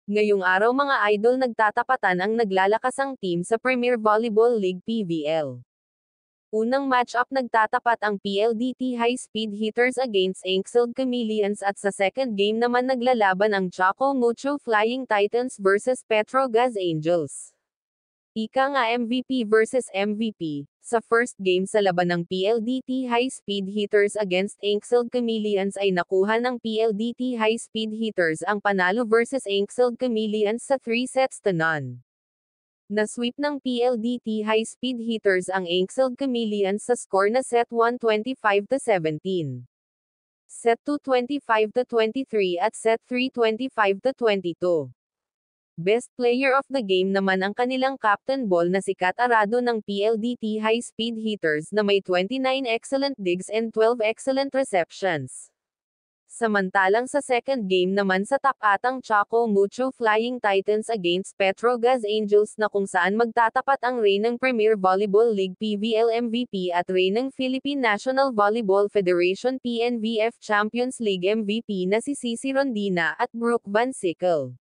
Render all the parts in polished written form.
Ngayong araw mga idol nagtatapatan ang naglalakasang team sa Premier Volleyball League PVL. Unang match-up nagtatapat ang PLDT High Speed Hitters against Ankseld Chameleons at sa second game naman naglalaban ang Choco Mucho Flying Titans versus Petrogas Angels. Ika nga MVP versus MVP, sa first game sa laban ng PLDT High Speed Hitters against Ankseld Chameleons ay nakuha ng PLDT High Speed Hitters ang panalo versus Ankseld Chameleons sa 3-0. Na-sweep ng PLDT High Speed Hitters ang Ankseld Chameleons sa score na set 1 25-17. Set 2 25-23 at set 3 25-22. Best player of the game naman ang kanilang captain ball na si Kat Arado ng PLDT High Speed Hitters na may 29 excellent digs and 12 excellent receptions. Samantalang sa second game naman sa tapatang Choco Mucho Flying Titans against Petrogas Angels na kung saan magtatapat ang reynang Premier Volleyball League PVL MVP at reynang Philippine National Volleyball Federation PNVF Champions League MVP na si Cici Rondina at Brooke Van Sickle.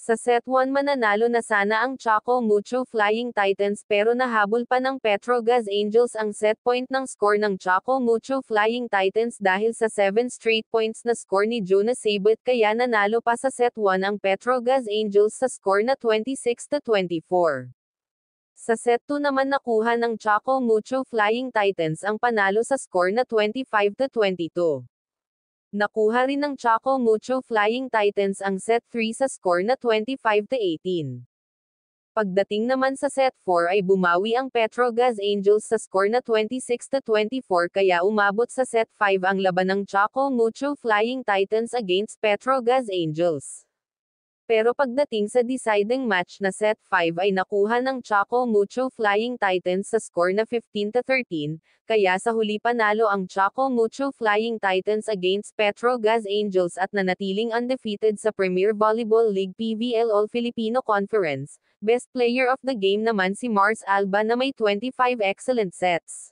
Sa set 1 mananalo na sana ang Choco Mucho Flying Titans pero nahabol pa ng Petrogas Angels ang set point ng score ng Choco Mucho Flying Titans dahil sa 7 straight points na score ni Jonas Sabot kaya nanalo pa sa set 1 ang Petrogas Angels sa score na 26-24. Sa set 2 naman nakuha ng Choco Mucho Flying Titans ang panalo sa score na 25-22. Nakuha rin ng Choco Mucho Flying Titans ang set 3 sa score na 25-18. Pagdating naman sa set 4 ay bumawi ang Petrogas Angels sa score na 26-24 kaya umabot sa set 5 ang laban ng Choco Mucho Flying Titans against Petrogas Angels. Pero pagdating sa deciding match na set 5 ay nakuha ng Choco Mucho Flying Titans sa score na 15-13, kaya sa huli panalo ang Choco Mucho Flying Titans against Petrogas Angels at nanatiling undefeated sa Premier Volleyball League PVL All-Filipino Conference. Best player of the game naman si Mars Alba na may 25 excellent sets.